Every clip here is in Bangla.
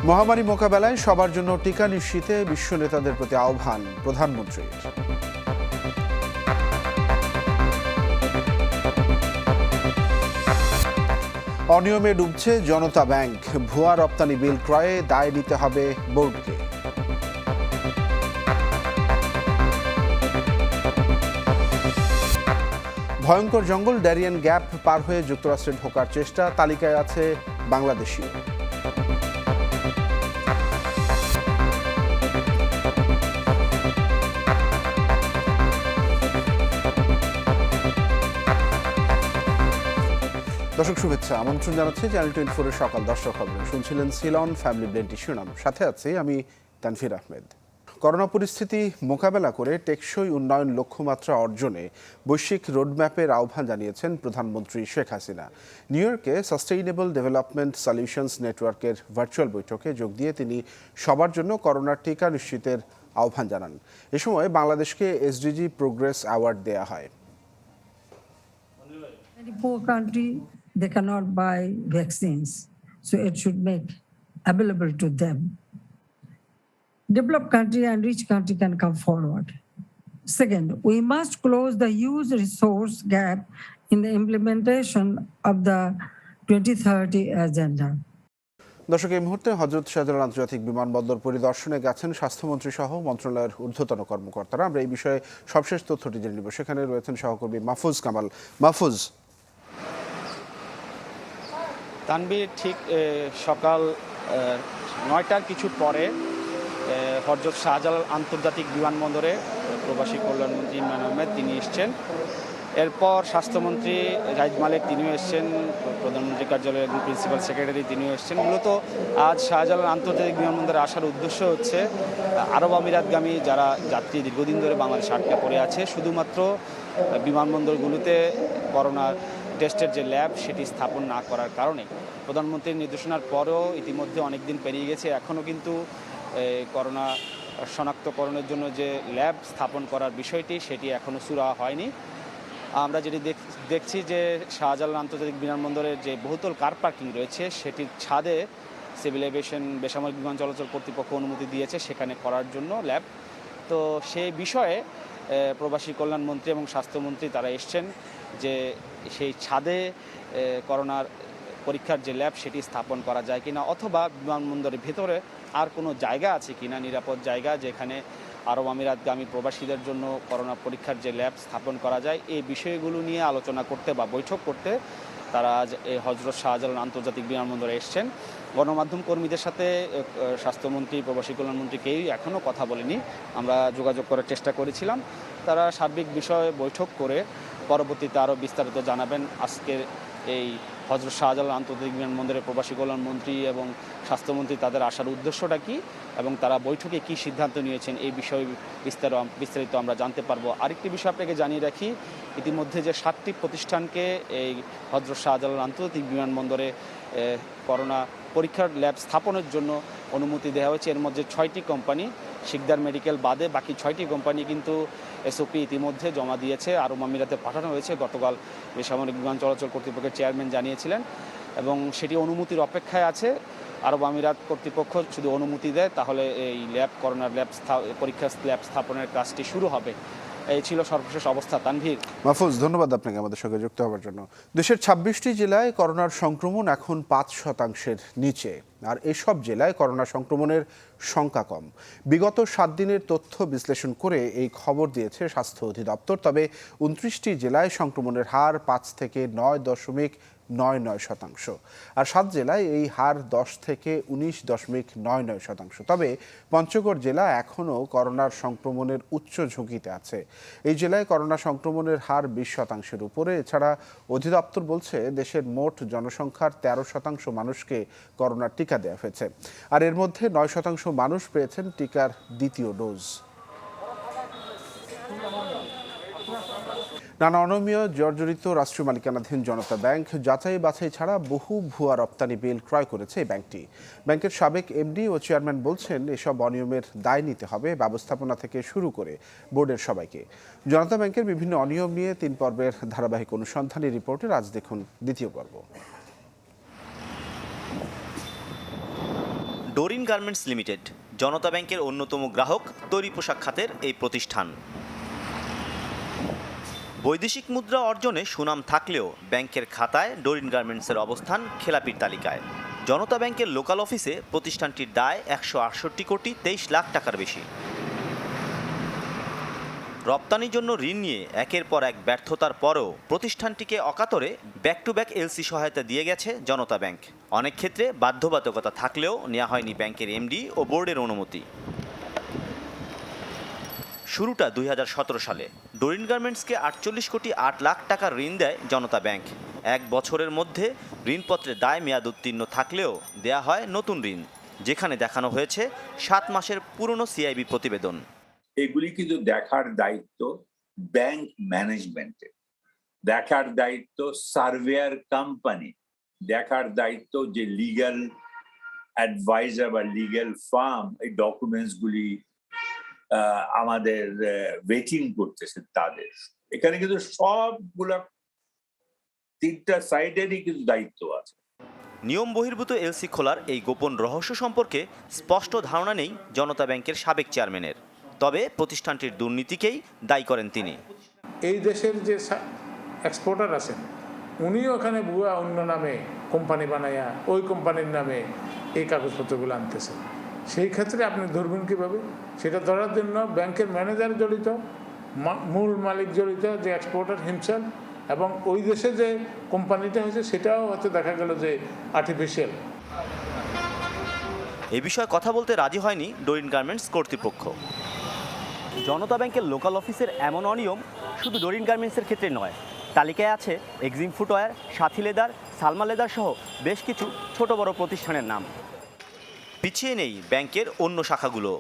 মহামারী মোকাবেলায় সবার জন্য টিকা নিশ্চিতে বিশ্ব নেতাদের প্রতি আহ্বান প্রধানমন্ত্রীর। অনিয়মে ডুবছে জনতা ব্যাংক, ভুয়া রপ্তানি বিল ক্রয়ে দায় নিতে হবে বোর্ডকে। ভয়ঙ্কর জঙ্গল ড্যারিয়ান গ্যাপ পার হয়ে যুক্তরাষ্ট্রে ঢোকার চেষ্টা, তালিকায় আছে বাংলাদেশীয়। দর্শক শুভেচ্ছা, আমন্ত্রণ জানাচ্ছি চ্যানেল 24 সকাল 10টার খবরে। শুনছিলেন সিলন ফ্যামিলি ব্লেন্টি শিরোনাম, সাথে আছি আমি তানফির আহমেদ। করোনা পরিস্থিতি মোকাবেলা করে টেকসই উন্নয়ন লক্ষ্যমাত্রা অর্জনে বৈশ্বিক রোডম্যাপের আহ্বান জানিয়েছেন প্রধানমন্ত্রী শেখ হাসিনা। নিউ ইয়র্কে সাস্টেইনেবল ডেভেলপমেন্ট সলিউশনস নেটওয়ার্কের ভার্চুয়াল বৈঠকে যোগ দিয়ে তিনি সবার জন্য করোনার টিকা নিশ্চিতের আহ্বান জানান। এ সময় বাংলাদেশকে এসডিজি প্রোগ্রেস অ্যাওয়ার্ড দেয়া হয়। They cannot buy vaccines, so it should make available to them. Developed country and rich country can come forward. Second, we must close the huge resource gap in the implementation of the 2030 agenda. দর্শক, এই মুহূর্তে হযরত শাহজালাল আন্তর্জাতিক বিমানবন্দর পরিদর্শনে গেছেন স্বাস্থ্যমন্ত্রী সহ মন্ত্রণালয়ের ঊর্ধ্বতন কর্মকর্তারা। আমরা এই বিষয়ে সবশেষ তথ্যটি জেনে নেব। সেখানে রয়েছেন সহকর্মী মাহফুজ কামাল। মাহফুজ। তানভীর, ঠিক সকাল 9টার কিছু পরে হযরত শাহজালাল আন্তর্জাতিক বিমানবন্দরে প্রবাসী কল্যাণমন্ত্রী ইমরান আহমেদ তিনি এসছেন। এরপর স্বাস্থ্যমন্ত্রী জাহিদ মালিক তিনিও এসছেন, প্রধানমন্ত্রী কার্যালয়ের প্রিন্সিপাল সেক্রেটারি তিনিও এসছেন। মূলত আজ শাহজালাল আন্তর্জাতিক বিমানবন্দরে আসার উদ্দেশ্য হচ্ছে আরব আমিরাতগামী যারা যাত্রী দীর্ঘদিন ধরে বাংলাদেশে আটকে পড়ে আছে, শুধুমাত্র বিমানবন্দরগুলোতে করোনার টেস্টের যে ল্যাব সেটি স্থাপন না করার কারণে প্রধানমন্ত্রীর নির্দেশনার পরেও ইতিমধ্যে অনেক দিন পেরিয়ে গেছে, এখনও কিন্তু করোনা শনাক্তকরণের জন্য যে ল্যাব স্থাপন করার বিষয়টি সেটি এখনও শুরু হয়নি। আমরা যেটি দেখছি যে শাহজালাল আন্তর্জাতিক বিমানবন্দরের যে বহুতল কার পার্কিং রয়েছে সেটির ছাদে সিভিল এভিয়েশন বেসামরিক বিমান চলাচল কর্তৃপক্ষ অনুমতি দিয়েছে সেখানে করার জন্য ল্যাব। তো সেই বিষয়ে প্রবাসী কল্যাণমন্ত্রী এবং স্বাস্থ্যমন্ত্রী তারা এসছেন যে সেই ছাদে করোনার পরীক্ষার যে ল্যাব সেটি স্থাপন করা যায় কিনা, অথবা বিমানবন্দরের ভেতরে আর কোনো জায়গা আছে কিনা নিরাপদ জায়গা যেখানে আরব আমিরাতগামী প্রবাসীদের জন্য করোনা পরীক্ষার যে ল্যাব স্থাপন করা যায়, এই বিষয়গুলো নিয়ে আলোচনা করতে বা বৈঠক করতে তারা আজ এই হযরত শাহজালাল আন্তর্জাতিক বিমানবন্দরে এসছেন। গণমাধ্যম কর্মীদের সাথে স্বাস্থ্যমন্ত্রী প্রবাসী কল্যাণমন্ত্রী কেউই এখনও কথা বলেনি। আমরা যোগাযোগ করার চেষ্টা করেছিলাম, তারা সার্বিক বিষয়ে বৈঠক করে পরবর্তীতে আরও বিস্তারিত জানাবেন। আজকের এই হযরত শাহজালাল আন্তর্জাতিক বিমানবন্দরের প্রবাসী কল্যাণমন্ত্রী এবং স্বাস্থ্যমন্ত্রী তাদের আসার উদ্দেশ্যটা কী এবং তারা বৈঠকে কী সিদ্ধান্ত নিয়েছেন এই বিষয়ে বিস্তারিত আমরা জানতে পারবো। আরেকটি বিষয় আপনাকে জানিয়ে রাখি, ইতিমধ্যে যে 7টি প্রতিষ্ঠানকে এই হযরত শাহজালাল আন্তর্জাতিক বিমানবন্দরে করোনা পরীক্ষার ল্যাব স্থাপনের জন্য অনুমতি দেওয়া হয়েছে, এর মধ্যে 6টি কোম্পানি, শিকদার মেডিকেল বাদে বাকি 6টি কোম্পানি কিন্তু এসওপি ইতিমধ্যে জমা দিয়েছে, আরব আমিরাতে পাঠানো হয়েছে। গতকাল বেসামরিক বিমান চলাচল কর্তৃপক্ষের চেয়ারম্যান জানিয়েছিলেন এবং সেটি অনুমতির অপেক্ষায় আছে। আরব আমিরাত কর্তৃপক্ষ যদি অনুমতি দেয় তাহলে এই করোনার পরীক্ষার ল্যাব স্থাপনের কাজটি শুরু হবে। এই ছিল সর্বশেষ অবস্থা। তানভীর। মাহফুজ, ধন্যবাদ আপনাকে আমাদের সঙ্গে যুক্ত হওয়ার জন্য। দেশের 26টি জেলায় করোনার সংক্রমণ এখন 5% নিচে, আর এসব জেলায় করোনা সংক্রমণের সংখ্যা কম। বিগত 7 দিনের তথ্য বিশ্লেষণ করে এই খবর দিয়েছে স্বাস্থ্য অধিদপ্তর। তবে 29টি জেলায় সংক্রমণের হার 5 থেকে 9.99%, আর 7 জেলায় এই হার 10 থেকে 19.99%। তবে পঞ্চগড় জেলা এখনও করোনার সংক্রমণের উচ্চ ঝুঁকিতে আছে। এই জেলায় করোনা সংক্রমণের হার 20%-এর উপরে। এছাড়া অধিদপ্তর বলছে দেশের মোট জনসংখ্যার 13% মানুষকে করোনার টিকা দেওয়া হয়েছে, আর এর মধ্যে 9% মানুষ পেয়েছেন টিকার দ্বিতীয় ডোজ। নানা অনিয়মে জর্জরিত রাষ্ট্রীয় মালিকানাধীন জনতা ব্যাংক যাচাই বাছাই ছাড়া বহু ভুয়া রপ্তানি বিল ক্রয় করেছে এই ব্যাংকটি। ব্যাংকের সাবেক এমডি ও চেয়ারম্যান বলছেন এসব অনিয়মের দায় নিতে হবে ব্যবস্থাপনা থেকে শুরু করে বোর্ডের সবাইকে। জনতা ব্যাংকের বিভিন্ন অনিয়ম নিয়ে 3 পর্বের ধারাবাহিক অনুসন্ধানী রিপোর্টের আজ দেখুন দ্বিতীয় পর্ব। ডোরিন গার্মেন্টস লিমিটেড জনতা ব্যাংকের অন্যতম গ্রাহক তৈরি পোশাক খাতের এই প্রতিষ্ঠান। বৈদেশিক মুদ্রা অর্জনে সুনাম থাকলেও ব্যাংকের খাতায় ডোরিন গার্মেন্টসের অবস্থান খেলাপির তালিকায়। জনতা ব্যাংকের লোকাল অফিসে প্রতিষ্ঠানটির দায় 168 কোটি 23 লাখ টাকার বেশি। রপ্তানির জন্য ঋণ নিয়ে একের পর এক ব্যর্থতার পরও প্রতিষ্ঠানটিকে অকাতরে ব্যাক টু ব্যাক এলসি সহায়তা দিয়ে গেছে জনতা ব্যাংক। অনেক ক্ষেত্রে বাধ্যবাধকতা থাকলেও নেওয়া হয়নি ব্যাংকের এমডি ও বোর্ডের অনুমতি। শুরুটা 2017 সালে। ডোরিন গার্মেন্টসকে 48 কোটি 8 লাখ টাকার ঋণ দেয় জনতা ব্যাংক। এক বছরের মধ্যে ঋণপত্রের দায় মেয়াদ উত্তীর্ণ থাকলেও দেয়া হয় নতুন ঋণ, যেখানে দেখানো হয়েছে 7 মাসের পুরনো সিআইবি প্রতিবেদন। এগুলি কিন্তু দেখার দায়িত্ব ব্যাংক ম্যানেজমেন্টের, দেখার দায়িত্ব সার্ভেয়ার কোম্পানি, দেখার দায়িত্ব যে লিগ্যাল অ্যাডভাইজার বা লিগ্যাল ফার্ম এই ডকুমেন্টস গুলি আমাদের ওয়েটিং করতেছে তাদের। এখানে কিন্তু সবগুলা 3টা সাইডেরই কিন্তু দায়িত্ব আছে। নিয়ম বহির্ভূত এলসি খোলার এই গোপন রহস্য সম্পর্কে স্পষ্ট ধারণা নেই জনতা ব্যাংকের সাবেক চেয়ারম্যানের। তবে প্রতিষ্ঠানটির দুর্নীতিকেই দায়ী করেন তিনি। এই দেশের যে এক্সপোর্টার আছেন উনিও ওখানে ভুয়া অন্য নামে কোম্পানি বানাইয়া ওই কোম্পানির নামে এই কাগজপত্রগুলো আনতেছে। সেই ক্ষেত্রে আপনি ধরবেন কীভাবে? সেটা ধরার জন্য ব্যাংকের ম্যানেজার জড়িত, মূল মালিক জড়িত, যে এক্সপোর্টার হিমসেলফ, এবং ওই দেশে যে কোম্পানিটা হয়েছে সেটাও হয়তো দেখা গেল যে আর্টিফিশিয়াল। এ বিষয়ে কথা বলতে রাজি হয়নি ডোরিন গার্মেন্টস কর্তৃপক্ষ। জনতা ব্যাংকের লোকাল অফিসের এমন অনিয়ম শুধু ডোরিন গার্মেন্টসের ক্ষেত্রে নয়, তালিকায় আছে এক্সিম ফুটওয়্যার, সাথী লেদার, সালমা লেদার সহ বেশ কিছু ছোট বড় প্রতিষ্ঠানের নাম। পিছিয়ে নেই ব্যাংকের অন্য শাখাগুলো।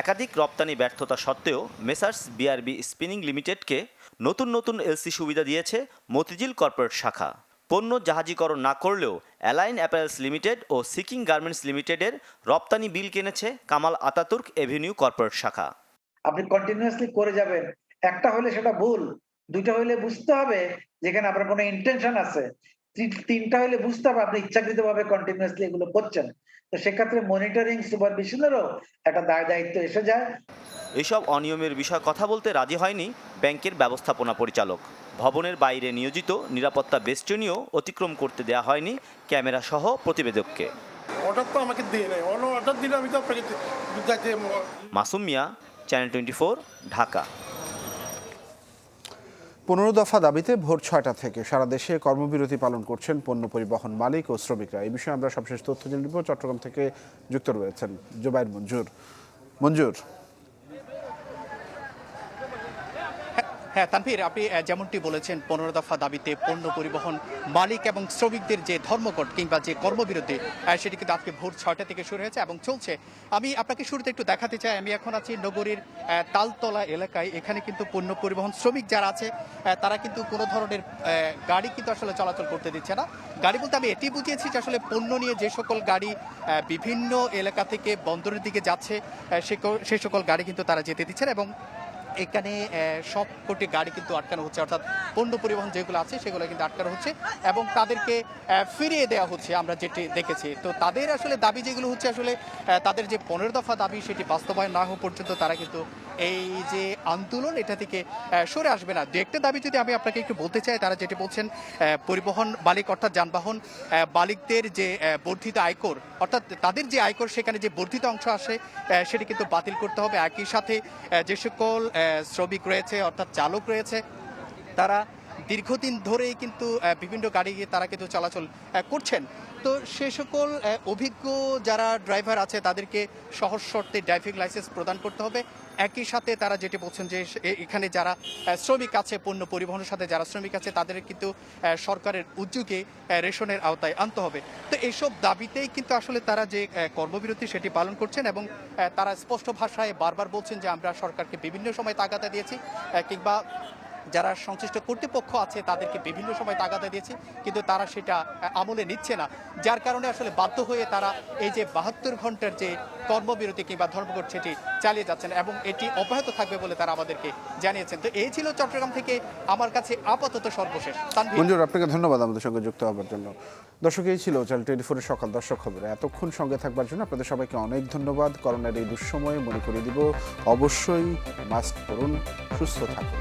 একাধিক রপ্তানি ব্যর্থতা সত্ত্বেও মেসার্স বিআরবি স্পিনিং লিমিটেডকে নতুন নতুন এলসি সুবিধা দিয়েছে মতিঝিল কর্পোরেট শাখা। পণ্য জাহাজীকরণ না করলেও অ্যালাইন অ্যাপারেলস লিমিটেড ও সিকিং গার্মেন্টস লিমিটেডের রপ্তানি বিল কিনেছে কামাল আতাতুর্ক এভিনিউ কর্পোরেট শাখা। আপনি কন্টিনিউয়াসলি করে যাবেন, একটা হলে সেটা ভুল, দুইটা হলে বুঝতে হবে যেখানে আপনার কোনো ইন্টেনশন আছে, 3টা হলে বুঝতে হবে আপনি ইচ্ছাকৃতভাবে কন্টিনিউয়াসলি এগুলো করছেন। তো সেক্ষেত্রে মনিটরিং সুপারভিশনেরও একটা দায় দায়িত্ব এসে যায়। এসব অনিয়মের বিষয়ে কথা বলতে রাজি হয়নি ব্যাংকের ব্যবস্থাপনা পরিচালক। ভবনের বাইরে নিয়োজিত নিরাপত্তা বেষ্টনীও অতিক্রম করতে দেওয়া হয়নি ক্যামেরা সহ প্রতিবেদককে। অর্ডার তো আমাকে দিয়ে নেই, অর্ডার দিলে আমি তো আপনাকে মাসুম মিয়া, চ্যানেল 24, ঢাকা। 15 দফা দাবিতে ভোর 6টা থেকে সারা দেশে কর্মবিরতি পালন করছেন পণ্য পরিবহন মালিক ও শ্রমিকরা। এই বিষয়ে আমরা সবশেষ তথ্য জেনে নেব। চট্টগ্রাম থেকে যুক্ত রয়েছেন জুবাইর মঞ্জুর। হ্যাঁ তানভীর, আপনি যেমনটি বলেছেন 15 দফা দাবিতে পণ্য পরিবহন মালিক এবং শ্রমিকদের যে ধর্মঘট কিংবা যে কর্মবিরতি সেটি কিন্তু আজকে ভোর 6টা থেকে শুরু হয়েছে এবং চলছে। আমি আপনাকে শুরুতে একটু দেখাতে চাই, আমি এখন আছি নগরীর তালতলা এলাকায়। এখানে কিন্তু পণ্য পরিবহন শ্রমিক যারা আছে তারা কিন্তু কোনো ধরনের গাড়ি কিন্তু আসলে চলাচল করতে দিচ্ছে না। গাড়ি বলতে আমি এটি বুঝিয়েছি যে আসলে পণ্য নিয়ে যে সকল গাড়ি বিভিন্ন এলাকা থেকে বন্দরের দিকে যাচ্ছে সেই সকল গাড়ি কিন্তু তারা যেতে দিচ্ছেন এবং এখানে সব কোটি গাড়ি কিন্তু আটকানো হচ্ছে, অর্থাৎ পণ্য পরিবহন যেগুলো আছে সেগুলো কিন্তু আটকানো হচ্ছে এবং তাদেরকে ফিরিয়ে দেওয়া হচ্ছে আমরা যেটি দেখেছি। তো তাদের আসলে দাবি যেগুলো হচ্ছে আসলে তাদের যে 15 দফা দাবি সেটি বাস্তবায়ন না হওয়া পর্যন্ত তারা কিন্তু এই যে আন্দোলন এটা থেকে সরে আসবে না। দু একটা দাবি যদি আমি আপনাকে একটু বলতে চাই, তারা যেটি বলছেন পরিবহন মালিক অর্থাৎ যানবাহন মালিকদের যে বর্ধিত আয়কর, অর্থাৎ তাদের যে আয়কর সেখানে যে বর্ধিত অংশ আসে সেটি কিন্তু বাতিল করতে হবে। একই সাথে যে সকল শ্রমিক রয়েছে অর্থাৎ চালক রয়েছে তারা দীর্ঘদিন ধরেই কিন্তু বিভিন্ন গাড়ি তারা কিন্তু চলাচল করছেন। তো সে সকল অভিজ্ঞ যারা ড্রাইভার আছে তাদেরকে সহজ শর্তে ড্রাইভিং লাইসেন্স প্রদান করতে হবে। একই সাথে তারা যেটি বলছেন যে এখানে যারা শ্রমিক আছে পণ্য পরিবহনের সাথে যারা শ্রমিক আছে তাদের কিন্তু সরকারের উদ্যোগে রেশনের আওতায় আনতে হবে। তো এইসব দাবিতেই কিন্তু আসলে তারা যে কর্মবিরতি সেটি পালন করছেন এবং তারা স্পষ্ট ভাষায় বারবার বলছেন যে আমরা সরকারকে বিভিন্ন সময় তাগাদা দিয়েছি কিংবা যারা সংশ্লিষ্ট কর্তৃপক্ষ আছে তাদেরকে বিভিন্ন সময় তাগাদা দিয়েছি, কিন্তু তারা সেটা আমলে নিচ্ছে না, যার কারণে আসলে বাধ্য হয়ে তারা এই যে 72 ঘন্টার যে কর্মবিরতি কিংবা ধর্মঘট সেটি চালিয়ে যাচ্ছেন এবং এটি অব্যাহত থাকবে বলে তারা আমাদেরকে জানিয়েছেন। তো এই ছিল চট্টগ্রাম থেকে আমার কাছে আপাতত সর্বশেষ। তানভীর, মঞ্জুর, আপনাকে ধন্যবাদ আমাদের সঙ্গে যুক্ত হওয়ার জন্য। দর্শক, এই ছিল চ্যানেল 24 এর সকাল দর্শক খবরে এতক্ষণ সঙ্গে থাকবার জন্য আপনাদের সবাইকে অনেক ধন্যবাদ। করোনার এই দুঃসময়ে মনে করিয়ে দিব, অবশ্যই মাস্ক পরুন, সুস্থ থাকুন।